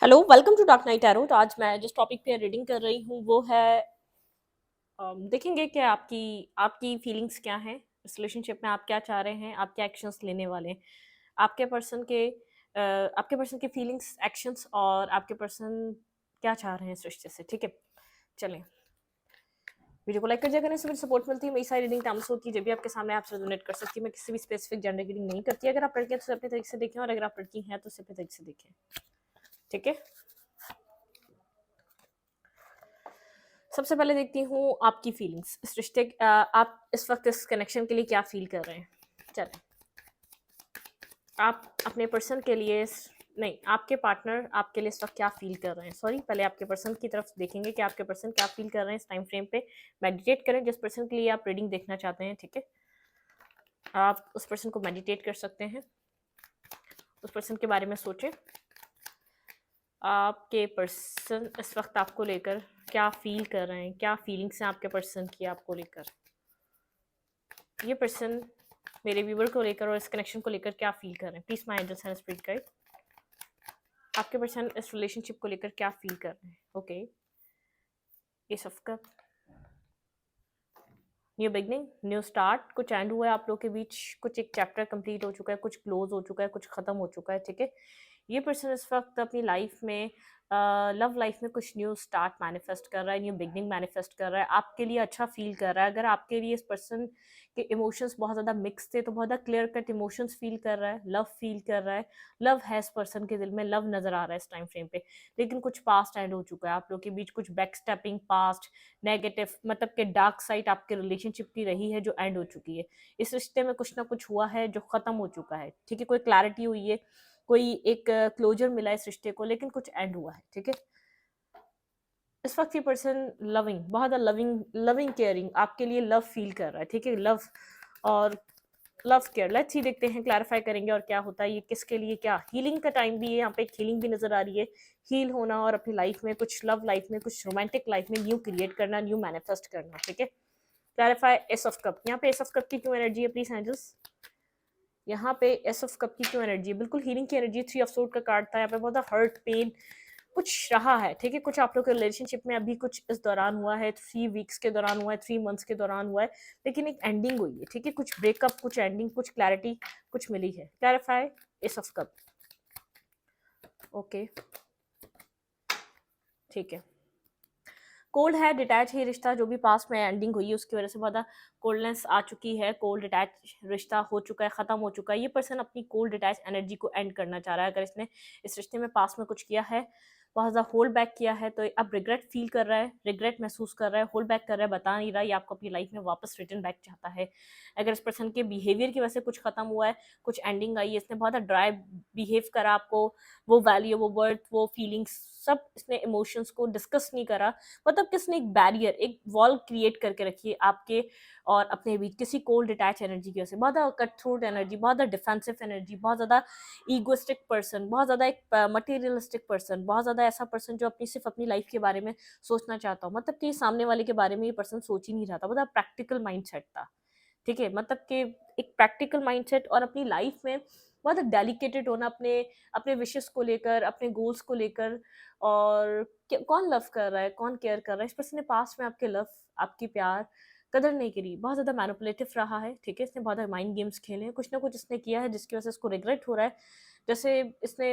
Hello, welcome to dark night arrow. तो आज मैं जिस टॉपिक पे रीडिंग कर रही हूँ वो है देखेंगे कि आपकी आपकी फीलिंग्स क्या हैं इस रिलेशनशिप में। आप क्या चाह रहे हैं, आप क्या एक्शंस लेने वाले हैं, आपके पर्सन के आपके पर्सन के फीलिंग्स, एक्शंस और आपके पर्सन क्या चाह रहे हैं इस रिश्ते से। ठीक है, चलें। वीडियो को लाइक कर दिया करें, इससे मुझे सपोर्ट मिलती है। मेरी सारी रीडिंग टाइम्स होती है जब भी आपके सामने आपसे रेजोनेट कर सकती है। मैं किसी भी स्पेसिफिक जेंडर की रीडिंग नहीं करती। अगर आप लड़के हैं तो अपने तरीके से देखें, और अगर आप लड़की हैं तो अपने तरीके से देखें। ठीक है, सबसे पहले देखती हूँ आपकी फीलिंग्स इस रिश्ते आप इस वक्त इस कनेक्शन के लिए क्या फील कर रहे हैं। चलें, आप अपने पर्सन के लिए नहीं, आपके पार्टनर आपके लिए इस वक्त क्या फील कर रहे हैं। सॉरी, पहले आपके पर्सन की तरफ देखेंगे कि आपके पर्सन क्या फील कर रहे हैं इस टाइम फ्रेम पे। मेडिटेट करें जिस पर्सन के लिए आप रीडिंग देखना चाहते हैं। ठीक है, आप उस पर्सन को मेडिटेट कर सकते हैं, उस पर्सन के बारे में सोचें। आपके पर्सन इस वक्त आपको लेकर क्या फील कर रहे हैं, क्या फीलिंग्स हैं आपके पर्सन की आपको लेकर। ये पर्सन मेरे व्यूवर को लेकर और इस कनेक्शन को लेकर क्या फील कर रहे हैं। Please my angels and spirit guide, आपके पर्सन इस रिलेशनशिप को लेकर क्या फील कर रहे हैं। Okay, ace of cup, new beginning, new start. कुछ एंड हुआ है आप लोग के बीच, कुछ एक चैप्टर कंप्लीट हो चुका है, कुछ क्लोज हो चुका है, कुछ खत्म हो चुका है। ठीक है, ये पर्सन इस वक्त अपनी लाइफ में लव लाइफ में कुछ न्यू स्टार्ट मैनिफेस्ट कर रहा है, न्यू बिगनिंग मैनिफेस्ट कर रहा है, आपके लिए अच्छा फील कर रहा है। अगर आपके लिए इस पर्सन के इमोशंस बहुत ज़्यादा मिक्स थे तो बहुत ज़्यादा क्लियर कट इमोशंस फील कर रहा है, लव फील कर रहा है। लव है इस पर्सन के दिल में, लव नज़र आ रहा है इस टाइम फ्रेम पे। लेकिन कुछ पास्ट एंड हो चुका है आप लोग के बीच, कुछ बैक स्टेपिंग पास्ट नेगेटिव मतलब कि डार्क साइड आपके रिलेशनशिप की रही है जो एंड हो चुकी है। इस रिश्ते में कुछ ना कुछ हुआ है जो ख़त्म हो चुका है। ठीक है, कोई क्लैरिटी हुई है, कोई एक क्लोजर मिला है इस रिश्ते को, लेकिन कुछ एंड हुआ है। ठीक है, इस वक्त ये पर्सन लविंग, बहुत लविंग लविंग केयरिंग आपके लिए लव फील कर रहा है। ठीक है, लव और लव केयर। लेट्स ही देखते हैं, क्लैरिफाई करेंगे और क्या होता है। ये किसके लिए क्या हीलिंग का टाइम भी है, यहाँ पे एक हीलिंग भी नजर आ रही है। हील होना और अपनी लाइफ में कुछ लव लाइफ में कुछ रोमांटिक लाइफ में न्यू क्रिएट करना, न्यू मैनिफेस्ट करना। ठीक है, क्लैरिफाई एस ऑफ कप। यहाँ पे एस ऑफ कप की क्यों एनर्जी है प्लीज एंजल्स। यहाँ पे एस ऑफ कप की क्यों एनर्जी है, बिल्कुल हीलिंग की एनर्जी। थ्री ऑफ सोर्ड का कार्ड था, यहाँ पे बहुत हर्ट पेन कुछ रहा है। ठीक है, कुछ आप लोग के रिलेशनशिप में अभी कुछ इस दौरान हुआ है, 3 वीक्स के दौरान हुआ है, 3 मंथ्स के दौरान हुआ है, लेकिन एक एंडिंग हुई है। ठीक है, कुछ ब्रेकअप, कुछ एंडिंग, कुछ क्लैरिटी कुछ मिली है। Clarify S of cup. Okay, ठीक है, कोल्ड है, डिटैच है रिश्ता। जो भी पास में एंडिंग हुई है उसकी वजह से बहुत कोल्डनेस आ चुकी है, कोल्ड डिटैच रिश्ता हो चुका है, खत्म हो चुका है। ये पर्सन अपनी कोल्ड डिटैच एनर्जी को एंड करना चाह रहा है। अगर इसने इस रिश्ते में पास में कुछ किया है, बहुत ज़्यादा होल्ड बैक किया है, तो अब रिग्रेट फील कर रहा है, रिग्रेट महसूस कर रहा है, होल्ड बैक कर रहा है, बता नहीं रहा, ये आपको अपनी लाइफ में वापस रिटर्न बैक चाहता है। अगर इस पर्सन के बिहेवियर की वजह से कुछ खत्म हुआ है, कुछ एंडिंग आई है, इसने बहुत ड्राई बिहेव करा आपको, वो वैल्यू, वो वर्थ, वो फीलिंग्स सब इसने इमोशंस को डिस्कस नहीं करा। मतलब किसने एक बैरियर, एक वॉल क्रिएट करके रखी है आपके और अपने बीच, किसी कोल्ड डिटैच एनर्जी की वजह से। बहुत ज़्यादा कट थ्रोट एनर्जी, बहुत ज़्यादा डिफेंसिव एनर्जी, बहुत ज़्यादा ईगोइस्टिक पर्सन, बहुत ज़्यादा एक मटेरियलिस्टिक पर्सन, बहुत ज़्यादा ऐसा पर्सन जो अपनी सिर्फ अपनी लाइफ के बारे में सोचना चाहता हो। मतलब कि सामने वाले के बारे में ये पर्सन सोच ही नहीं रहा था, बहुत प्रैक्टिकल माइंड सेट था। ठीक है, मतलब कि एक प्रैक्टिकल माइंडसेट और अपनी लाइफ में बहुत डेलिकेटेड होना, अपने अपने विशेस को लेकर, अपने गोल्स को लेकर। और कौन लव कर रहा है, कौन केयर कर रहा है, इस पर्सन ने पास्ट में आपके लव, आपकी प्यार कदर नहीं करी, बहुत ज़्यादा मैनिपुलेटिव रहा है। ठीक है, इसने बहुत ज़्यादा माइंड गेम्स खेले हैं, कुछ ना कुछ इसने किया है जिसकी वजह से इसको रिग्रेट हो रहा है। जैसे इसने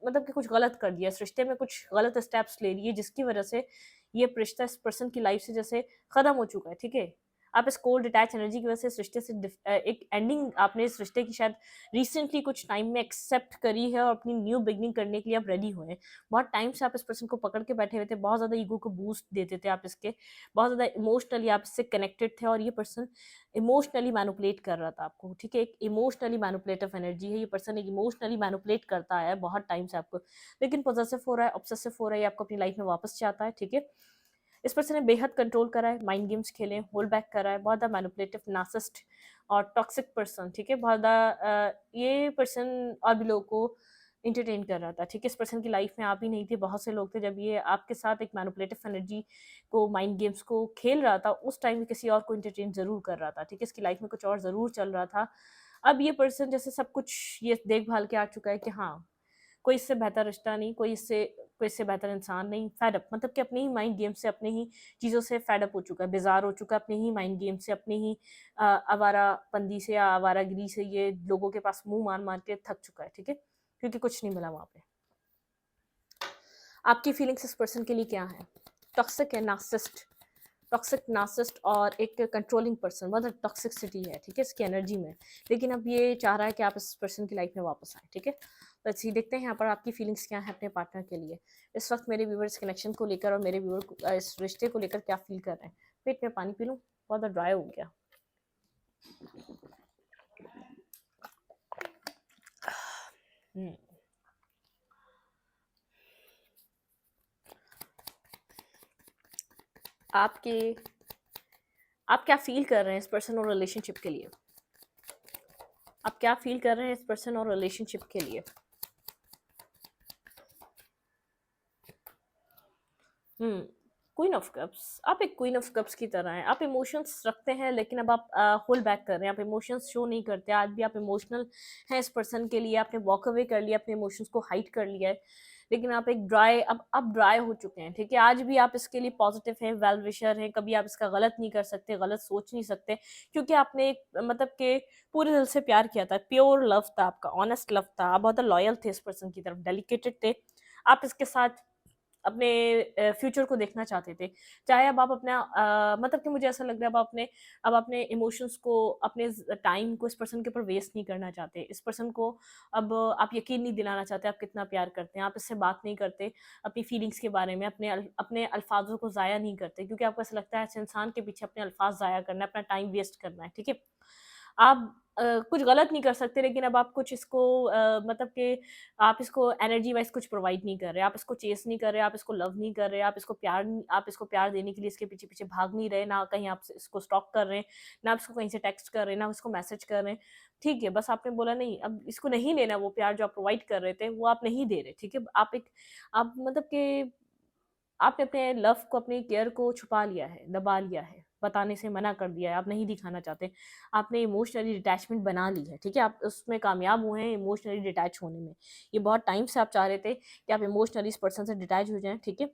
मतलब कि कुछ गलत कर दिया, इस रिश्ते में कुछ गलत स्टेप्स ले लिए जिसकी वजह से ये रिश्ता इस पर्सन की लाइफ से जैसे ख़त्म हो चुका है। ठीक है, आप इस कोल्ड डिटैच एनर्जी की वजह से इस रिश्ते से एक एंडिंग आपने इस रिश्ते की शायद रिसेंटली कुछ टाइम में एक्सेप्ट करी है और अपनी न्यू बिगनिंग करने के लिए आप रेडी हुए हैं। बहुत टाइम से आप इस पर्सन को पकड़ के बैठे हुए थे, बहुत ज़्यादा ईगो को बूस्ट देते थे आप इसके, बहुत ज़्यादा इमोशनली आप इससे कनेक्टेड थे और ये पर्सन इमोशनली मैनुपुलेट कर रहा था आपको। ठीक है, एक इमोशनली मैनुपुलेटिव एनर्जी है, ये पर्सन एक इमोशनली मैनुपुलेट करता है बहुत टाइम से आपको, लेकिन पॉजेसिव हो रहा है, ऑब्सेसिव हो रहा है, ये आपको अपनी लाइफ में वापस चाहता है। ठीक है, इस पर्सन ने बेहद कंट्रोल करा है, माइंड गेम्स खेले, होल्ड बैक करा है, बहुत ज़्यादा मैनिपुलेटिव, नार्सिसिस्ट और टॉक्सिक पर्सन। ठीक है, बहुत ज़्यादा ये पर्सन और भी लोगों को इंटरटेन कर रहा था। ठीक है, इस पर्सन की लाइफ में आप ही नहीं थे, बहुत से लोग थे। जब ये आपके साथ एक मैनिपुलेटिव एनर्जी को, माइंड गेम्स को खेल रहा था, उस टाइम किसी और को इंटरटेन जरूर कर रहा था। ठीक है, इसकी लाइफ में कुछ और ज़रूर चल रहा था। अब ये पर्सन जैसे सब कुछ ये देखभाल के आ चुका है कि हाँ, कोई इससे बेहतर रिश्ता नहीं, कोई इससे कोई इससे बेहतर इंसान नहीं। फेड अप मतलब कि अपने ही माइंड गेम से, अपने ही चीज़ों से फेड अप हो चुका है, बेजार हो चुका है अपने ही माइंड गेम से, अपने ही आवारापंदी से या आवारागिरी से, ये लोगों के पास मुंह मार मार के थक चुका है, ठीक है, क्योंकि कुछ नहीं मिला वहाँ पे। आपकी फीलिंग्स इस पर्सन के लिए क्या है? टॉक्सिक है, नार्सिसिस्ट, टॉक्सिक नार्सिसिस्ट और एक कंट्रोलिंग पर्सन, बहुत टॉक्सिसिटी है, ठीक है, इसकी एनर्जी में। लेकिन अब ये चाह रहा है कि आप इस पर्सन की लाइफ में वापस आए, ठीक है। लेट्स सी, देखते हैं यहाँ पर आपकी फीलिंग्स क्या है अपने पार्टनर के लिए इस वक्त। मेरे व्यूअर्स कनेक्शन को लेकर और मेरे व्यूअर इस रिश्ते को लेकर क्या फील कर रहे हैं। पेट में पानी पी लूँ, बहुत ड्राई हो गया। आपके आप क्या फील कर रहे हैं इस पर्सन और रिलेशनशिप के लिए? आप क्या फील कर रहे हैं इस पर्सन और रिलेशनशिप के लिए? क्वीन ऑफ कप्स, आप एक क्वीन ऑफ कप्स की तरह हैं। आप इमोशंस रखते हैं, लेकिन अब आप होल्ड बैक कर रहे हैं, आप इमोशंस शो नहीं करते। आज भी आप इमोशनल हैं इस पर्सन के लिए, आपने वॉक अवे कर लिया, अपने इमोशंस को हाइड कर लिया है। लेकिन आप एक ड्राई, अब ड्राई हो चुके हैं, ठीक है। आज भी आप इसके लिए पॉजिटिव हैं, वेल विशर हैं, कभी आप इसका गलत नहीं कर सकते, गलत सोच नहीं सकते, क्योंकि आपने एक मतलब के पूरे दिल से प्यार किया था, प्योर लव था आपका, ऑनेस्ट लव था, आप बहुत लॉयल थे इस पर्सन की तरफ, डेडिकेटेड थे। आप इसके साथ अपने फ्यूचर को देखना चाहते थे। चाहे अब आप अपना मतलब कि मुझे ऐसा लग रहा है अब अपने इमोशंस को, अपने टाइम को इस पर्सन के ऊपर वेस्ट नहीं करना चाहते। इस पर्सन को अब आप यकीन नहीं दिलाना चाहते आप कितना प्यार करते हैं। आप इससे बात नहीं करते अपनी फीलिंग्स के बारे में, अपने अल्फाजों को ज़ाया नहीं करते, क्योंकि आपको ऐसा लगता है ऐसे इंसान के पीछे अपने अल्फाज ज़ाया करना है, अपना टाइम वेस्ट करना है, ठीक है। आप कुछ गलत नहीं कर सकते, लेकिन अब आप कुछ इसको मतलब कि आप इसको एनर्जी वाइज कुछ प्रोवाइड नहीं कर रहे, आप इसको चेस नहीं कर रहे, आप इसको लव नहीं कर रहे, आप इसको प्यार देने के लिए इसके पीछे पीछे भाग नहीं रहे, ना कहीं आप इसको स्टॉक कर रहे हैं, ना आप इसको कहीं से टेक्स्ट कर रहे हैं, ना उसको मैसेज कर रहे हैं, ठीक है। बस आपने बोला नहीं, अब इसको नहीं लेना, वो प्यार जो आप प्रोवाइड कर रहे थे वो आप नहीं दे रहे, ठीक है। आप मतलब कि आपने अपने लव को, अपने केयर को छुपा लिया है, दबा लिया है, बताने से मना कर दिया है, आप नहीं दिखाना चाहते। आपने इमोशनली डिटैचमेंट बना ली है, ठीक है। आप उसमें कामयाब हुए हैं इमोशनली डिटैच होने में। ये बहुत टाइम से आप चाह रहे थे कि आप इमोशनली इस पर्सन से डिटैच हो जाएं, ठीक है।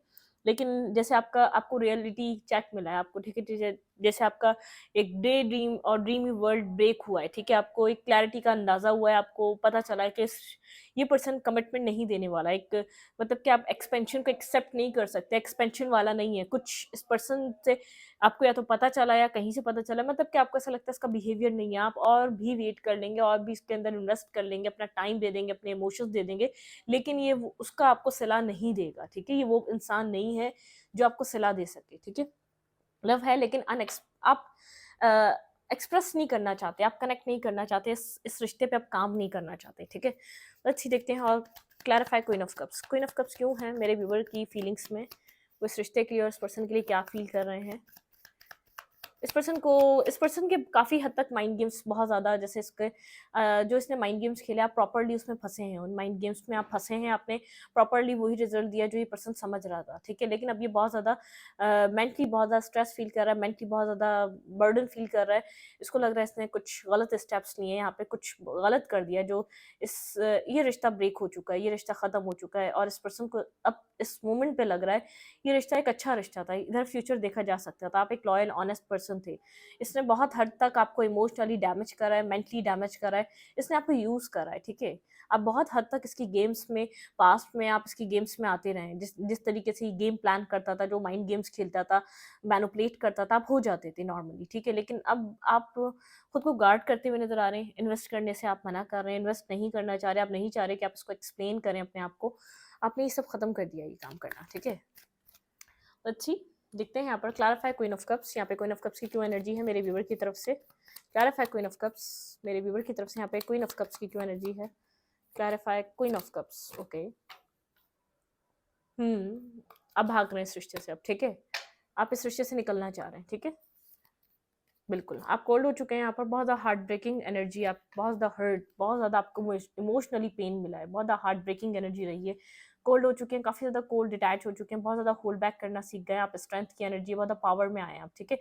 लेकिन जैसे आपको रियलिटी चेक मिला है आपको, ठीक है, जैसे आपका एक डे ड्रीम और ड्रीमी वर्ल्ड ब्रेक हुआ है, ठीक है। आपको एक क्लैरिटी का अंदाजा हुआ है, आपको पता चला है कि ये पर्सन कमिटमेंट नहीं देने वाला, एक मतलब कि आप एक्सपेंशन को एक्सेप्ट नहीं कर सकते, एक्सपेंशन वाला नहीं है कुछ इस पर्सन से। आपको या तो पता चला या कहीं से पता चला, मतलब कि आपको ऐसा लगता है इसका बिहेवियर नहीं है, आप और भी वेट कर लेंगे, और भी इसके अंदर इन्वेस्ट कर लेंगे, अपना टाइम दे देंगे, अपने इमोशंस दे देंगे, लेकिन उसका आपको सिला नहीं देगा, ठीक है। ये वो इंसान नहीं है जो आपको सिला दे सके, ठीक है। लव है, लेकिन आप एक्सप्रेस नहीं करना चाहते, आप कनेक्ट नहीं करना चाहते, इस रिश्ते पे आप काम नहीं करना चाहते, ठीक है। लेट्स सी, देखते हैं और clarify queen of cups. Queen of cups क्यों है मेरे व्यूवर की फीलिंग्स में, वो इस रिश्ते के लिए और इस पर्सन के लिए क्या फील कर रहे हैं। इस पर्सन के काफ़ी हद तक माइंड गेम्स बहुत ज़्यादा, जैसे जो इसने माइंड गेम्स खेले, आप प्रॉपर्ली उसमें फंसे हैं, उन माइंड गेम्स में आप फंसे हैं, आपने प्रॉपर्ली वही रिजल्ट दिया जो ये पर्सन समझ रहा था, ठीक है। लेकिन अब ये बहुत ज़्यादा मेंटली बहुत ज़्यादा स्ट्रेस फील कर रहा है, मेंटली बहुत ज़्यादा बर्डन फील कर रहा है। इसको लग रहा है इसने कुछ गलत स्टेप्स लिए हैं, यहाँ पे कुछ गलत कर दिया, जो ये रिश्ता ब्रेक हो चुका है, ये रिश्ता ख़त्म हो चुका है, और इस पर्सन को अब इस मोमेंट पे लग रहा है ये रिश्ता एक अच्छा रिश्ता था, इधर फ्यूचर देखा जा सकता था, आप एक लॉयल ऑनेस्ट पर्सन थे। इसने बहुत हद तक आपको इमोशनली डैमेज करा है, मेंटली डैमेज करा है, इसने आपको यूज़ करा है, ठीक है। आप बहुत हद तक इसकी गेम्स में, पास्ट में आप इसकी गेम्स में आते रहे, जिस तरीके से ये गेम प्लान करता था, जो माइंड गेम्स खेलता था, मैनिपुलेट करता था, आप हो जाते थे नॉर्मली, ठीक है। लेकिन अब आप खुद को गार्ड करते हुए नजर आ रहे हैं, इन्वेस्ट करने से आप मना कर रहे हैं, इन्वेस्ट नहीं करना चाह रहे, आप नहीं चाह रहे कि आप इसको एक्सप्लेन करें अपने आप को, आपने ये सब खत्म कर दिया ये काम करना, ठीक है। अच्छी, देखते हैं यहाँ पर क्लैरिफाई क्वीन ऑफ कप्स। यहाँ पे क्वीन ऑफ कप्स की क्यों एनर्जी है मेरे व्यूवर की तरफ से। क्लैरिफाई क्वीन ऑफ कप्स, मेरे व्यूवर की तरफ से यहाँ पे क्वीन ऑफ कप्स की क्यों एनर्जी है। Clarify queen of cups, okay. अब भाग रहे हैं इस रिश्ते से अब, ठीक है। आप इस रिश्ते से निकलना चाह रहे हैं, ठीक है। बिल्कुल, आप कोल्ड हो चुके हैं यहाँ पर, बहुत ज़्यादा हार्ट ब्रेकिंग एनर्जी, आप बहुत ज़्यादा हर्ट, बहुत ज़्यादा आपको इमोशनली पेन मिला है, बहुत ज़्यादा हार्ट ब्रेकिंग एनर्जी रही है, कोल्ड हो चुके हैं, काफ़ी ज़्यादा कोल्ड डिटैच हो चुके हैं, बहुत ज़्यादा होल्ड बैक करना सीख गए हैं आप, स्ट्रेंथ की एनर्जी बहुत पावर में आए हैं आप, ठीक है।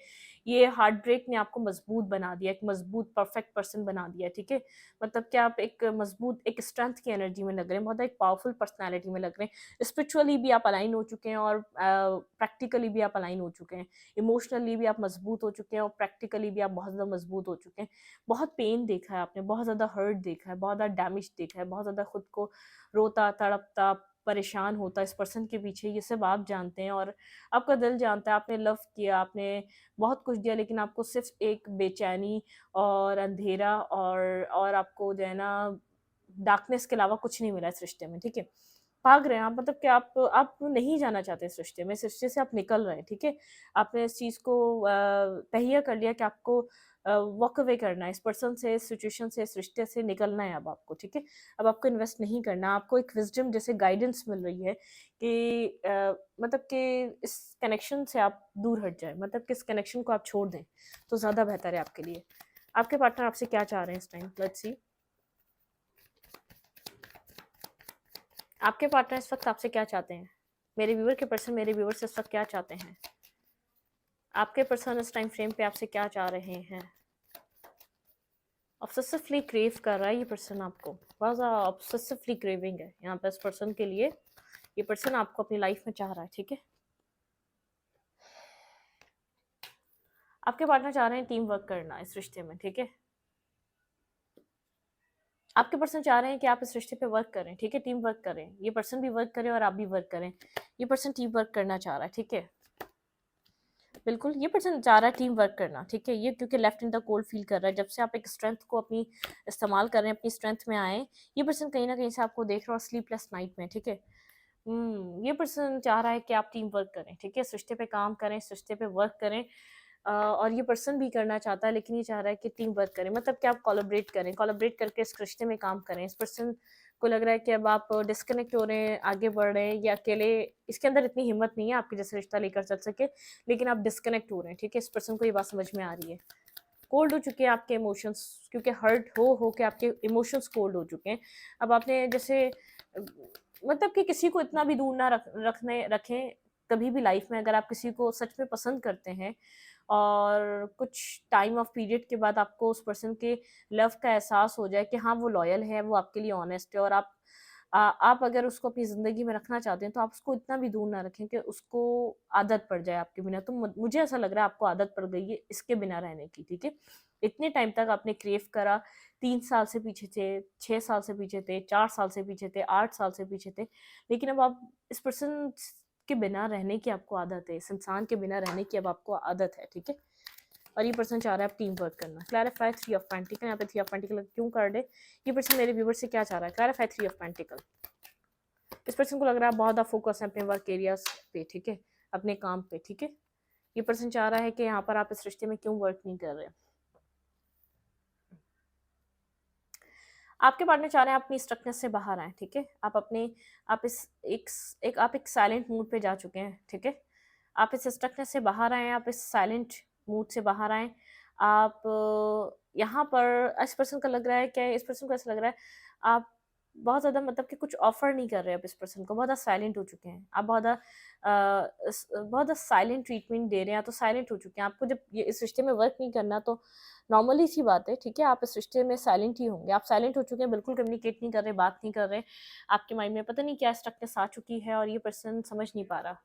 ये हार्ट ब्रेक ने आपको मजबूत बना दिया, एक मजबूत परफेक्ट पर्सन बना दिया, ठीक है। मतलब कि आप एक मजबूत एक स्ट्रेंथ की एनर्जी में लग रहे हैं, बहुत एक पावरफुल पर्सनैलिटी में लग रहे हैं, स्पिरिचुअली भी आप अलाइन हो चुके हैं और प्रैक्टिकली भी आप अलाइन हो चुके हैं, इमोशनली भी आप मजबूत हो चुके हैं और प्रैक्टिकली भी आप बहुत ज़्यादा मजबूत हो चुके हैं। बहुत पेन देखा है आपने, बहुत ज़्यादा हर्ट देखा है, बहुत ज़्यादा डैमेज देखा है, बहुत ज़्यादा खुद को रोता तड़पता परेशान होता इस पर्सन के पीछे, ये सब आप जानते हैं और आपका दिल जानता है। आपने लव किया, आपने बहुत कुछ दिया, लेकिन आपको सिर्फ एक बेचैनी और अंधेरा और आपको जो है ना डार्कनेस के अलावा कुछ नहीं मिला इस रिश्ते में, ठीक है। भाग रहे हैं आप, मतलब कि आप नहीं जाना चाहते इस रिश्ते में, इस रिश्ते से आप निकल रहे हैं, ठीक है। आपने इस चीज़ को तहिया कर लिया कि आपको वॉक अवे करना है इस पर्सन से, इस सिचुएशन से, इस रिश्ते से निकलना है अब आपको, ठीक है। अब आपको इन्वेस्ट नहीं करना, आपको एक विज़डम जैसे गाइडेंस मिल रही है कि मतलब कि इस कनेक्शन से आप दूर हट जाएँ, मतलब कि इस कनेक्शन को आप छोड़ दें, तो ज़्यादा बेहतर है आपके लिए। आपके पार्टनर आपसे क्या चाह रहे हैं इस टाइम? Let's see. आपके पार्टनर इस वक़्त आपसे क्या चाहते हैं? मेरे व्यूअर के पर्सन मेरे व्यूअर से इस वक़्त क्या चाहते हैं? आपके पर्सन इस टाइम फ्रेम पे आपसे क्या चाह रहे हैं? ऑब्सेसिवली क्रेव कर रहा है ये पर्सन आपको, बहुत ज़्यादा ऑब्सेसिवली क्रेविंग है यहाँ पे इस पर्सन के लिए। ये पर्सन आपको अपनी लाइफ में चाह रहा है, ठीक है। आपके पार्टनर चाह रहे हैं टीम वर्क करना इस रिश्ते में, ठीक है। आपके पर्सन चाह रहे हैं कि आप इस रिश्ते पे वर्क करें, ठीक है, टीम वर्क करें, ये पर्सन भी वर्क करे और आप भी वर्क करें। ये पर्सन टीम वर्क करना चाह रहा है, ठीक है। बिल्कुल, ये पर्सन चाह रहा है टीम वर्क करना, ठीक है। ये क्योंकि left in the cold feel कर रहा है, जब से आप एक स्ट्रेंथ को अपनी इस्तेमाल कर रहे हैं, अपनी स्ट्रेंथ में आए, ये पर्सन कहीं ना कहीं से आपको देख रहा है और स्लीपलेस नाइट में, ठीक है। ये पर्सन चाह रहा है कि आप टीम वर्क करें, ठीक है, इस रिश्ते पे काम करें, इस रिश्ते पे वर्क करें। और ये पर्सन भी करना चाहता है, लेकिन ये चाह रहा है कि टीम वर्क करें, मतलब कि आप कोलैबोरेट करें, कोलैबोरेट करके इस रिश्ते में काम करें। इस पर्सन को लग रहा है कि अब आप डिस्कनेक्ट हो रहे हैं, आगे बढ़ रहे हैं, या अकेले इसके अंदर इतनी हिम्मत नहीं है आपके जैसे रिश्ता लेकर चल सके, लेकिन आप डिस्कनेक्ट हो रहे हैं, ठीक है। इस पर्सन को ये बात समझ में आ रही है। कोल्ड हो चुके हैं आपके इमोशंस, क्योंकि हर्ट हो के आपके इमोशंस कोल्ड हो चुके हैं। अब आपने जैसे मतलब कि किसी को इतना भी दूर ना रखें कभी भी लाइफ में। अगर आप किसी को सच में पसंद करते हैं और कुछ टाइम ऑफ पीरियड के बाद आपको उस पर्सन के लव का एहसास हो जाए कि हाँ वो लॉयल है, वो आपके लिए ऑनेस्ट है, और आप अगर उसको अपनी ज़िंदगी में रखना चाहते हैं, तो आप उसको इतना भी दूर ना रखें कि उसको आदत पड़ जाए आपके बिना। तो मुझे ऐसा लग रहा है आपको आदत पड़ गई है इसके बिना रहने की, ठीक है। इतने टाइम तक आपने क्रेव करा, 3 साल से पीछे थे, 6 साल से पीछे थे, 4 साल से पीछे थे, 8 साल से पीछे थे, लेकिन अब आप इस पर्सन के बिना रहने की आपको आदत है, इस इंसान के बिना रहने की अब आपको आदत है, ठीक है। और ये पर्सन चाह रहा है आप टीम वर्क करना। क्लैरिफाई 3 ऑफ पेंटिकल, यहाँ पे 3 ऑफ पेंटिकल क्यों कार्ड है? ये पर्सन मेरे व्यूवर से क्या चाह रहा है? Clarify 3 of pentacle. इस पर्सन को लग रहा है बहुत ज़्यादा फोकस है अपने वर्क एरियाज पे, ठीक है, अपने काम पे, ठीक है। ये पर्सन चाह रहा है कि यहाँ पर आप इस रिश्ते में क्यों वर्क नहीं कर रहे। आपके पार्टनर चाह रहे हैं आप अपनी स्ट्रक्चर से बाहर आए, ठीक है। आप इस आप एक साइलेंट मूड पे जा चुके हैं, ठीक है। आप इस स्ट्रक्चर से बाहर आए, आप इस साइलेंट मूड से बाहर आए। आप यहाँ पर इस पर्सन का लग रहा है क्या, इस पर्सन को ऐसा लग रहा है आप बहुत ज़्यादा मतलब कि कुछ ऑफर नहीं कर रहे आप इस पर्सन को, बहुत ज़्यादा साइलेंट हो चुके हैं आप, बहुत ज़्यादा साइलेंट ट्रीटमेंट दे रहे हैं, तो साइलेंट हो चुके हैं। आपको जब ये इस रिश्ते में वर्क नहीं करना, तो नॉर्मली सी बात है, ठीक है, आप इस रिश्ते में साइलेंट ही होंगे। आप साइलेंट हो चुके हैं, बिल्कुल कम्युनिकेट नहीं कर रहे, बात नहीं कर रहे। आपके माइंड में पता नहीं क्या स्ट्रक्चर आ चुकी है और ये पर्सन समझ नहीं पा रहा।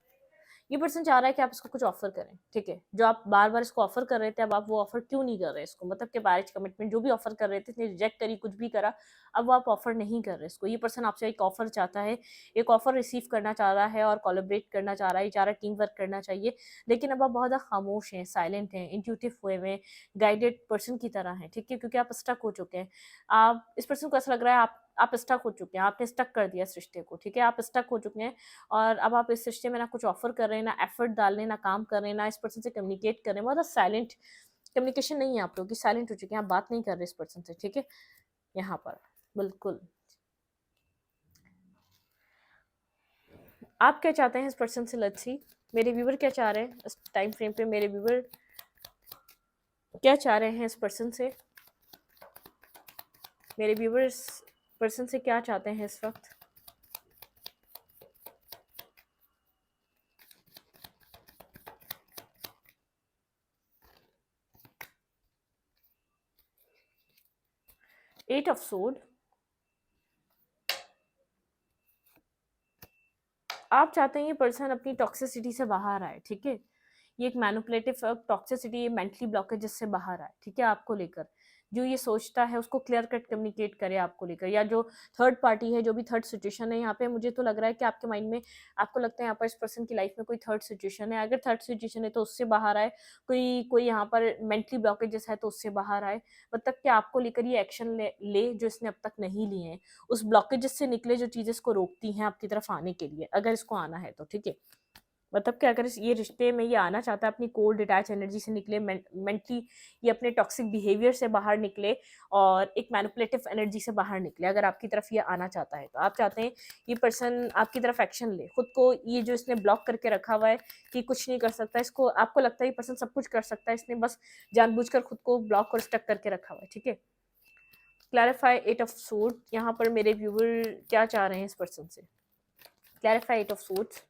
ये पर्सन चाह रहा है कि आप इसको कुछ ऑफर करें, ठीक है। जो आप बार बार इसको ऑफर कर रहे थे, अब आप वो ऑफर क्यों नहीं कर रहे इसको, मतलब कि मैरिज कमिटमेंट जो भी ऑफर कर रहे थे, इसने रिजेक्ट करी, कुछ भी करा, अब वो आप ऑफर नहीं कर रहे इसको। ये पर्सन आपसे एक ऑफर चाहता है, एक ऑफर रिसीव करना चाह रहा है और कोलैबोरेट करना चाह रहा है, चाह रहा है टीम वर्क करना चाहिए, लेकिन अब आप बहुत ज़्यादा खामोश हैं, साइलेंट हैं, इंट्यूटिव हुए में गाइडेड पर्सन की तरह हैं, ठीक है, क्योंकि आप स्टक हो चुके हैं। आप इस पर्सन को ऐसा लग रहा है आप स्टक हो चुके हैं, आपने स्टक कर दिया इस रिश्ते को, ठीक है, आप स्टक हो चुके हैं। और अब आप इस रिश्ते में ना कुछ ऑफर कर रहे हैं, ना एफर्ट डाल रहे हैं, ना काम कर रहे हैं, ना इस पर्सन से कम्युनिकेट कर रहे हैं, बहुत साइलेंट कम्युनिकेशन नहीं है आप लोगों की, साइलेंट हो चुके हैं, आप बात नहीं कर रहे इस पर्सन से, ठीक है। यहाँ पर बिल्कुल आप क्या चाहते हैं इस पर्सन से, लेट्स सी। मेरे व्यूवर क्या चाह रहे हैं इस टाइम फ्रेम पे, मेरे व्यूवर क्या चाह रहे हैं इस पर्सन से, मेरे व्यूवर इस पर्सन से क्या चाहते हैं इस वक्त। एट ऑफ सोड, आप चाहते हैं ये पर्सन अपनी टॉक्सिसिटी से बाहर आए, ठीक है। ये एक मैनिपुलेटिव टॉक्सिसिटी, ये मेंटली ब्लॉकेज से बाहर आए, ठीक है, आपको लेकर जो ये सोचता है उसको क्लियर कट कम्युनिकेट करे आपको लेकर, या जो थर्ड पार्टी है, जो भी थर्ड सिचुएशन है यहाँ पे, मुझे तो लग रहा है कि आपके माइंड में आपको लगता है यहाँ पर इस पर्सन की लाइफ में कोई थर्ड सिचुएशन है। अगर थर्ड सिचुएशन है तो उससे बाहर आए, कोई कोई यहाँ पर मेंटली ब्लॉकेजेस है तो उससे बाहर आए, मतलब कि आपको लेकर ये एक्शन ले जो इसने अब तक नहीं लिए हैं, उस ब्लॉकेजेस से निकले जो चीज़ें इसको रोकती हैं आपकी तरफ आने के लिए, अगर इसको आना है तो, ठीक है। मतलब कि अगर ये रिश्ते में ये आना चाहता है, अपनी कोल्ड डिटैच एनर्जी से निकले, मेंटली ये अपने टॉक्सिक बिहेवियर से बाहर निकले और एक मैनिपुलेटिव एनर्जी से बाहर निकले, अगर आपकी तरफ ये आना चाहता है तो आप चाहते हैं ये पर्सन आपकी तरफ एक्शन ले, खुद को ये जो इसने ब्लॉक करके रखा हुआ है कि कुछ नहीं कर सकता, इसको आपको लगता है ये पर्सन सब कुछ कर सकता है, इसने बस जानबूझकर खुद को ब्लॉक और स्टक करके रखा हुआ है, ठीक है। क्लैरिफाई एट ऑफ सूट, यहाँ पर मेरे व्यूवर क्या चाह रहे हैं इस पर्सन से। Clarify eight of suits,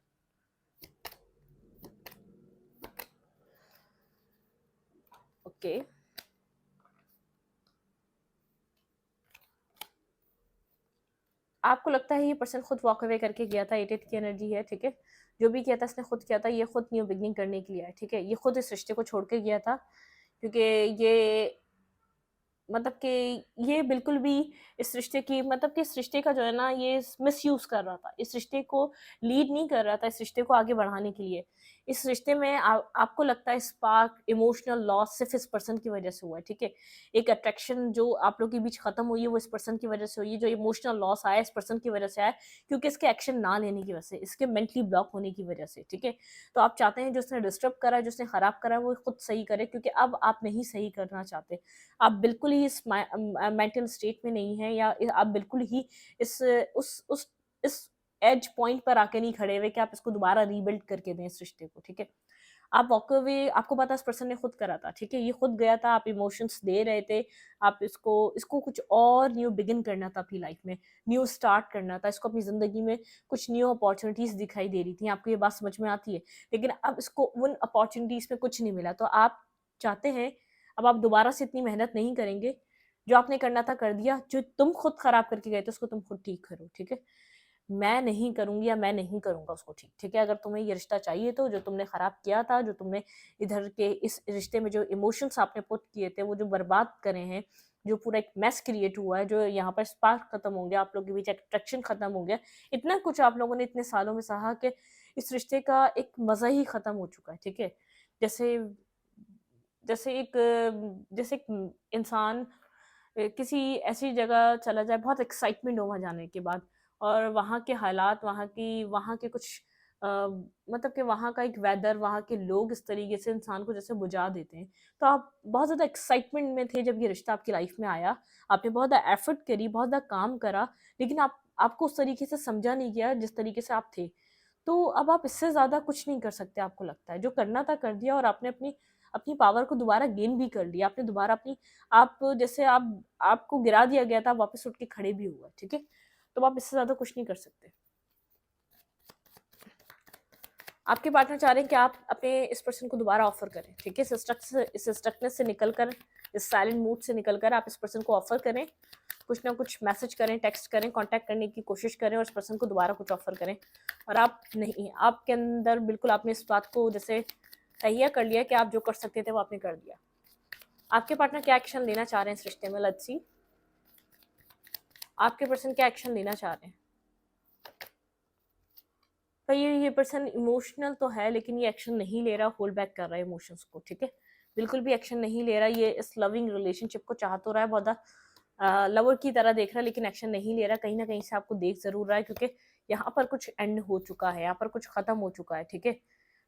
okay. आपको लगता है ये पर्सन खुद वॉक अवे करके गया था, एट की एनर्जी है, ठीक है। जो भी किया था इसने खुद किया था, ये खुद न्यू बिगनिंग करने के लिए है, ठीक है। ये खुद इस रिश्ते को छोड़ के गया था, क्योंकि ये मतलब कि ये बिल्कुल भी इस रिश्ते की, मतलब कि इस रिश्ते का जो है ना, ये मिसयूज कर रहा था, इस रिश्ते को लीड नहीं कर रहा था, इस रिश्ते को आगे बढ़ाने के लिए। इस रिश्ते में आपको लगता है स्पार्क, इमोशनल लॉस सिर्फ इस पर्सन की वजह से हुआ है, ठीक है। एक अट्रैक्शन जो आप लोग के बीच खत्म हुई है वो इस पर्सन की वजह से हुई है, जो इमोशनल लॉस आया इस पर्सन की वजह से आया, क्योंकि इसके एक्शन ना लेने की वजह से, इसके मेंटली ब्लॉक होने की वजह से, ठीक है। तो आप चाहते हैं जो उसने डिस्टर्ब करा है, जो उसने खराब करा है, वो खुद सही करे, क्योंकि अब आप नहीं सही करना चाहते। आप बिल्कुल ही इस मेंटल स्टेट में नहीं है, या आप बिल्कुल ही इस उस इस एज पॉइंट पर आके नहीं खड़े हुए कि आप इसको दोबारा रीबिल्ड करके दें इस रिश्ते को, ठीक है। आप वॉक अवे, आपको पता है इस पर्सन ने खुद करा था, ठीक है, ये खुद गया था, आप इमोशंस दे रहे थे, आप इसको इसको कुछ और न्यू बिगिन करना था अपनी लाइफ में, न्यू स्टार्ट करना था इसको, अपनी जिंदगी में कुछ न्यू अपॉर्चुनिटीज दिखाई दे रही थी, आपको ये बात समझ में आती है, लेकिन अब इसको उन अपॉर्चुनिटीज में कुछ नहीं मिला, तो आप चाहते हैं अब आप दोबारा से इतनी मेहनत नहीं करेंगे, जो आपने करना था कर दिया, जो तुम खुद खराब करके गए थे उसको तुम खुद ठीक करो, ठीक है। मैं नहीं करूंगी या मैं नहीं करूंगा उसको ठीक, ठीक है। अगर तुम्हें ये रिश्ता चाहिए तो जो तुमने खराब किया था, जो तुमने इधर के इस रिश्ते में जो इमोशंस आपने पुट किए थे वो जो बर्बाद करे हैं, जो पूरा एक मैस क्रिएट हुआ है, जो यहाँ पर स्पार्क खत्म हो गया, आप लोगों के बीच अट्रैक्शन खत्म हो गया, इतना कुछ आप लोगों ने इतने सालों में सहा कि इस रिश्ते का एक मजा ही खत्म हो चुका है, ठीक है। जैसे जैसे एक इंसान किसी ऐसी जगह चला जाए, बहुत एक्साइटमेंट हो वहाँ जाने के बाद, और वहाँ के हालात, वहाँ के कुछ मतलब कि वहाँ का एक वेदर, वहाँ के लोग इस तरीके से इंसान को जैसे बुझा देते हैं। तो आप बहुत ज़्यादा एक्साइटमेंट में थे जब ये रिश्ता आपकी लाइफ में आया, आपने बहुत ज़्यादा एफर्ट करी, बहुत ज़्यादा काम करा, लेकिन आपको उस तरीके से समझा नहीं गया जिस तरीके से आप थे। तो अब आप इससे ज़्यादा कुछ नहीं कर सकते, आपको लगता है जो करना था कर दिया, और आपने अपनी अपनी पावर को दोबारा गेन भी कर लिया, आपने दोबारा अपनी, आप जैसे आपको गिरा दिया गया था, वापस उठ के खड़े भी हुआ, ठीक है। तो आप इससे ज़्यादा कुछ नहीं कर सकते। आपके पार्टनर चाह रहे हैं कि आप अपने इस पर्सन को दोबारा ऑफर करें, ठीक है। इस स्ट्रक्नेस से निकलकर, इस साइलेंट मूड से निकलकर आप इस पर्सन को ऑफर करें, कुछ ना कुछ मैसेज करें, टेक्स्ट करें, कांटेक्ट करने की कोशिश करें और इस पर्सन को दोबारा कुछ ऑफर करें। और आप नहीं, आपके अंदर बिल्कुल आपने इस बात को जैसे तहिया कर लिया कि आप जो कर सकते थे वो आपने कर दिया। आपके पार्टनर क्या एक्शन लेना चाह रहे हैं इस रिश्ते में, लेट्स सी। आपके पर्सन क्या एक्शन लेना चाह रहे हैं। पर ये पर्सन इमोशनल तो है, लेकिन ये एक्शन नहीं ले रहा, होल्ड बैक कर रहा है इमोशंस को, ठीक है। बिल्कुल भी एक्शन नहीं ले रहा, ये इस लविंग रिलेशनशिप को चाह तो रहा है, बहुत लवर की तरह देख रहा है, लेकिन एक्शन नहीं ले रहा। कहीं ना कहीं से आपको देख जरूर रहा है, क्योंकि यहाँ पर कुछ एंड हो चुका है, यहाँ पर कुछ खत्म हो चुका है, ठीक है।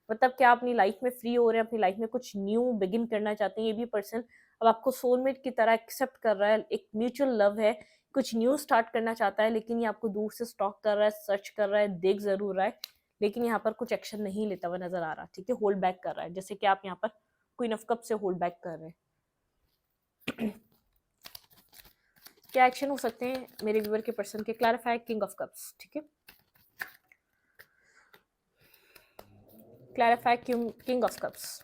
मतलब क्या अपनी लाइफ में फ्री हो रहे हैं, अपनी लाइफ में कुछ न्यू बिगिन करना चाहते हैं। ये भी पर्सन अब आपको सोलमेट की तरह एक्सेप्ट कर रहा है, एक म्यूचुअल लव है, कुछ न्यू स्टार्ट करना चाहता है, लेकिन ये आपको दूर से स्टॉक कर रहा है, सर्च कर रहा है, देख जरूर रहा है, लेकिन यहाँ पर कुछ एक्शन नहीं लेता हुआ नजर आ रहा, ठीक है। होल्ड बैक कर रहा है, जैसे कि आप यहाँ पर क्वीन ऑफ कप से होल्ड बैक कर रहे हैं। क्या एक्शन हो सकते हैं मेरे व्यूअर के पर्सन के। क्लैरिफाई किंग ऑफ कप्स, ठीक है। क्लैरिफाई किंग ऑफ कप्स,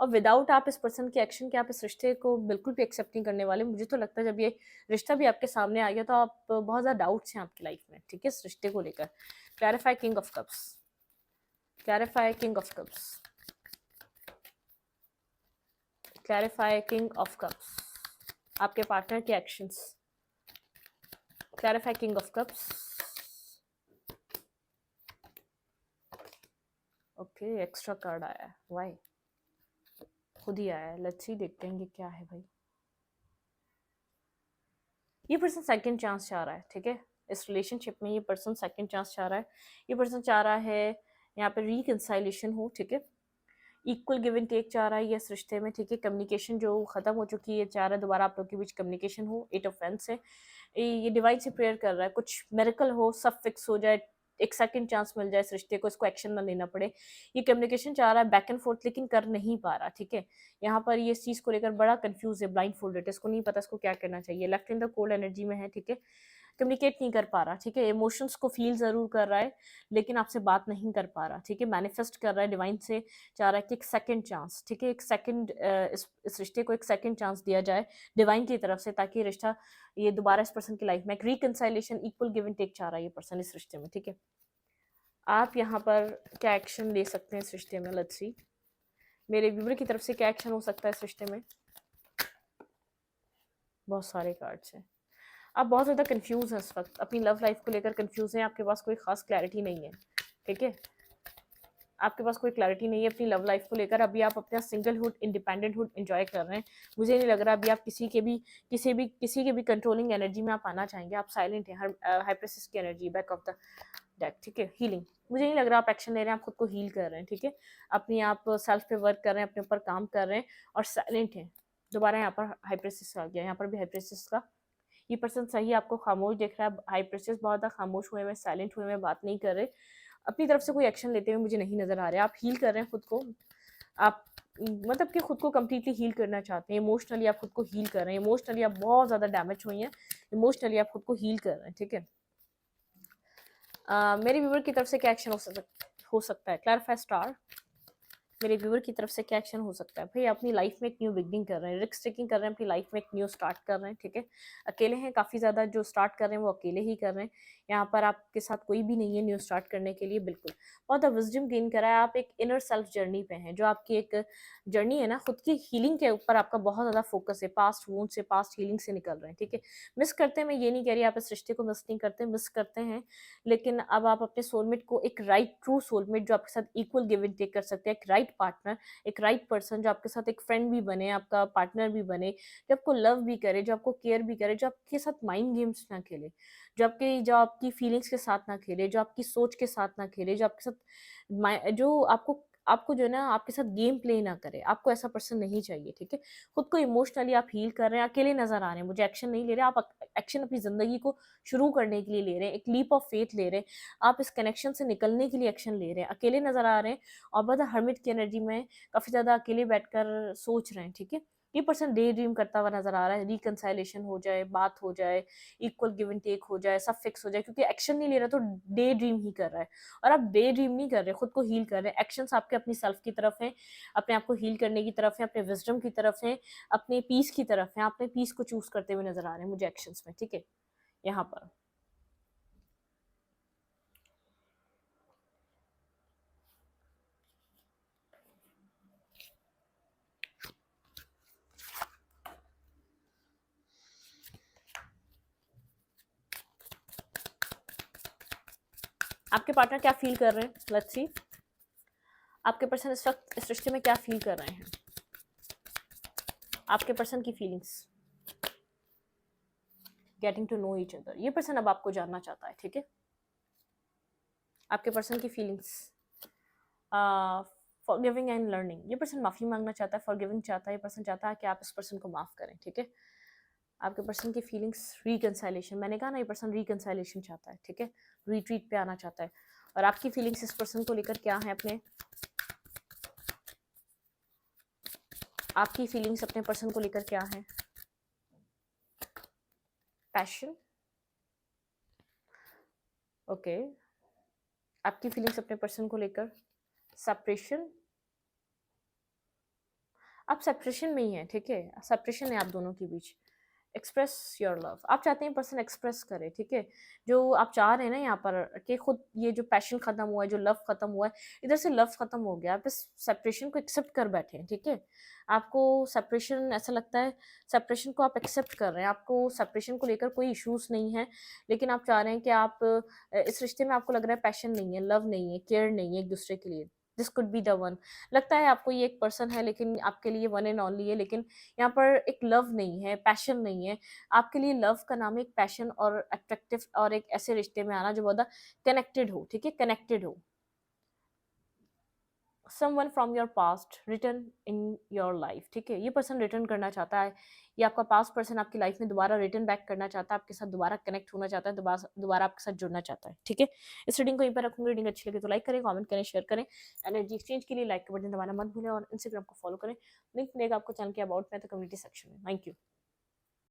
और विदाउट आप इस पर्सन के एक्शन के आप इस रिश्ते को बिल्कुल भी एक्सेप्ट नहीं करने वाले। मुझे तो लगता है जब ये रिश्ता भी आपके सामने आ गया तो आप बहुत ज़्यादा डाउट्स हैं आपकी लाइफ में, ठीक है, इस रिश्ते को लेकर। Clarify king of cups, clarify king of cups, clarify king of cups, आपके पार्टनर के actions. Clarify king of cups. Okay, extra card आया है, वाई? खुद ही आया है, लेट्स सी, देखते हैं कि क्या है भाई। ये पर्सन सेकंड चांस चाह रहा है, ठीक है, इस रिलेशनशिप में ये पर्सन सेकंड चांस चाह रहा है। ये पर्सन चाह रहा है यहाँ पे रिकंसाइलेशन हो, ठीक है, इक्वल गिव एंड टेक चाह रहा है ये इस रिश्ते में, ठीक है। कम्युनिकेशन जो ख़त्म हो चुकी है, चाह रहा है दोबारा आप लोग के बीच कम्युनिकेशन हो। 8 ऑफ Wands है, ये डिवाइन से प्रेयर कर रहा है, कुछ मिरेकल हो, सब फिक्स हो जाए, एक सेकंड चांस मिल जाए इस रिश्ते को, इसको एक्शन ना लेना पड़े। ये कम्युनिकेशन चाह रहा है बैक एंड फोर्थ, लेकिन कर नहीं पा रहा, ठीक है। यहाँ पर ये इस चीज़ को लेकर बड़ा कंफ्यूज है, ब्लाइंड फोल्डेड है, इसको नहीं पता इसको क्या करना चाहिए। Left in the cold energy में है, ठीक है, कम्युनिकेट नहीं कर पा रहा, ठीक है। इमोशंस को फील ज़रूर कर रहा है लेकिन आपसे बात नहीं कर पा रहा, ठीक है। मैनिफेस्ट कर रहा है डिवाइन से, चाह रहा है कि एक सेकंड चांस, ठीक है, एक सेकंड, इस रिश्ते को एक सेकंड चांस दिया जाए डिवाइन की तरफ से, ताकि रिश्ता ये दोबारा इस पर्सन की लाइफ में एक रिकंसाइलेशन, इक्वल गिव एंड टेक चाह रहा है ये पर्सन इस रिश्ते में, ठीक है। आप यहाँ पर क्या एक्शन ले सकते हैं इस रिश्ते में, लेट्स सी, मेरे व्यूअर की तरफ से क्या एक्शन हो सकता है इस रिश्ते में। बहुत सारे कार्ड्स हैं, आप बहुत ज़्यादा कंफ्यूज हैं इस वक्त, अपनी लव लाइफ को लेकर कंफ्यूज हैं, आपके पास कोई खास क्लैरिटी नहीं है, ठीक है, आपके पास कोई क्लैरिटी नहीं है अपनी लव लाइफ को लेकर। अभी आप अपना सिंगलहुड, इंडिपेंडेंटहुड एंजॉय कर रहे हैं। मुझे नहीं लग रहा अभी आप किसी के भी कंट्रोलिंग एनर्जी में आप आना चाहेंगे। आप साइलेंट हैं, हाइप्रेसिस की energy, back of the deck, ठीक है। हीलिंग, मुझे नहीं लग रहा आप एक्शन ले रहे हैं, आप खुद को हील कर रहे हैं, ठीक है। अपनी आप सेल्फ पे वर्क कर रहे हैं, अपने ऊपर काम कर रहे हैं और साइलेंट हैं। दोबारा यहाँ पर हाइप्रेसिस आ गया, यहाँ पर भी हाइप्रेसिस का। ये पर्सन सही आपको खामोश देख रहा है, हाइप्रेसिस बहुत ज़्यादा खामोश हुए हुए, साइलेंट हुए हुए, बात नहीं कर रहे, अपनी तरफ से कोई एक्शन लेते हुए मुझे नहीं नज़र आ रहे। आप हील कर रहे हैं खुद को, आप मतलब कि खुद को कम्प्लीटली हील करना चाहते हैं। इमोशनली आप खुद को हील कर रहे हैं, इमोशनली आप बहुत ज़्यादा डैमेज हुई हैं, इमोशनली आप खुद को हील कर रहे हैं, ठीक है। मेरे व्यूवर की तरफ से क्या एक्शन हो सकता है, क्लैरिफाई स्टार। मेरे व्यूवर की तरफ से क्या एक्शन हो सकता है भाई, अपनी लाइफ में एक न्यू बिगनिंग कर रहे हैं, रिस्क टेकिंग कर रहे हैं, अपनी लाइफ में एक न्यू स्टार्ट कर रहे हैं, ठीक है। अकेले हैं, काफ़ी ज़्यादा जो स्टार्ट कर रहे हैं वो अकेले ही कर रहे हैं। यहाँ पर आपके साथ कोई भी नहीं है न्यू स्टार्ट करने के लिए, बिल्कुल। बहुत विजडम गेन करा है, आप एक इनर सेल्फ जर्नी पे हैं, जो आपकी एक जर्नी है ना, खुद की हीलिंग के ऊपर आपका बहुत ज़्यादा फोकस है, पास्ट वूंड से, पास्ट हीलिंग से निकल रहे हैं, ठीक है। मिस करते हैं, मैं ये नहीं कह रही आप इस रिश्ते को मिस नहीं करते, मिस करते हैं, लेकिन अब आप अपने सोलमेट को, एक राइट ट्रू सोलमेट जो आपके साथ इक्वल गिव एंड टेक कर सकते हैं, एक राइट पार्टनर, एक राइट पर्सन जो आपके साथ एक फ्रेंड भी बने, आपका पार्टनर भी बने, जो आपको लव भी करे, जो आपको केयर भी करे, जो आपके साथ माइंड गेम्स ना खेले, जो आपकी फीलिंग्स के साथ ना खेले, जो आपकी सोच के साथ ना खेले, जो आपके साथ जो आपको आपको जो है ना आपके साथ गेम प्ले ना करे, आपको ऐसा पर्सन नहीं चाहिए, ठीक है। खुद को इमोशनली आप हील कर रहे हैं, अकेले नजर आ रहे हैं, मुझे एक्शन नहीं ले रहे, आप एक्शन अपनी जिंदगी को शुरू करने के लिए ले रहे हैं, एक लीप ऑफ फेथ ले रहे हैं, आप इस कनेक्शन से निकलने के लिए एक्शन ले रहे हैं, अकेले नजर आ रहे हैं और बहुत हर्मिट की एनर्जी में काफ़ी ज़्यादा अकेले बैठकर सोच रहे हैं, ठीक है। ये पर्सन डे ड्रीम करता हुआ नजर आ रहा है, रिकंसाइलेशन हो जाए, बात हो जाए, इक्वल गिव एंड टेक हो जाए, सब फिक्स हो जाए, क्योंकि एक्शन नहीं ले रहा तो डे ड्रीम ही कर रहा है। और आप डे ड्रीम नहीं कर रहे, खुद को हील कर रहे हैं, एक्शंस आपके अपनी सेल्फ की तरफ हैं, अपने आप को हील करने की तरफ है, अपने विजडम की तरफ है, अपने पीस की तरफ है, अपने पीस को चूज करते हुए नजर आ रहे हैं मुझे एक्शंस में, ठीक है। यहाँ पर आपके पार्टनर क्या फील कर रहे हैं, लेट्स सी, आपके पर्सन इस वक्त इस रिश्ते में क्या फील कर रहे हैं, आपके पर्सन की feelings. Getting to know each other, ये पर्सन अब आपको जानना चाहता है, ठीक है। आपके पर्सन की फीलिंग्स, फॉरगिविंग एंड लर्निंग, ये पर्सन माफ़ी मांगना चाहता है, फॉरगिविंग चाहता है, ये पर्सन चाहता है कि आप इस पर्सन को माफ़ करें, ठीक है। आपके पर्सन की फीलिंग्स, रिकंसाइलेशन, मैंने कहा ना ये पर्सन रिकंसाइलेशन चाहता है, ठीक है, रिट्रीट पे आना चाहता है। और आपकी फीलिंग्स इस पर्सन को लेकर क्या है, अपने आपकी फीलिंग्स अपने पर्सन को लेकर क्या है, पैशन, ओके। आपकी फीलिंग्स अपने पर्सन को लेकर सेपरेशन, आप सेपरेशन में ही हैं, ठीक है? सेपरेशन है आप दोनों के बीच। एक्सप्रेस योर लव, आप चाहते हैं पर्सन एक्सप्रेस करे, ठीक है? जो आप चाह रहे हैं ना यहाँ पर कि खुद ये जो पैशन खत्म हुआ है, जो लव खत्म हुआ है, इधर से लव खत्म हो गया, आप इस सेपरेशन को एक्सेप्ट कर बैठे हैं, ठीक है? आपको सेपरेशन ऐसा लगता है, सेपरेशन को आप एक्सेप्ट कर रहे हैं, आपको सेपरेशन को लेकर कोई इश्यूज नहीं है, लेकिन आप चाह रहे हैं कि आप इस रिश्ते में आपको लग रहा है पैशन नहीं है, लव नहीं है, केयर नहीं है एक दूसरे के लिए। This could be the one. लगता है आपको ये एक पर्सन है, लेकिन आपके लिए वन एंड ओनली है, लेकिन यहाँ पर एक लव नहीं है, पैशन नहीं है। आपके लिए लव का नाम है एक पैशन और अट्रैक्टिव और एक ऐसे रिश्ते में आना जो बहुत कनेक्टेड हो, ठीक है? कनेक्टेड हो। Someone from your past return in your life, ठीक है? ये पर्सन रिटर्न करना चाहता है, ये आपका पास्ट पर्सन आपकी लाइफ में दोबारा रिटर्न बैक करना चाहता है, आपके साथ दोबारा कनेक्ट होना चाहता है, दोबारा दोबारा आपके साथ जुड़ना चाहता है, ठीक है? इस रीडिंग को यहीं पर रखूंगी। रीडिंग अच्छी लगे तो लाइक करें, कमेंट करें, शेयर करें। एनर्जी एक्सचेंज के लिए लाइक का बटन दबाना मत भूलें और इंस्टाग्राम को फॉलो करें। लिंक मिलेगा आपको चैनल के अबाउट में तो कम्युनिटी सेक्शन में। Thank you.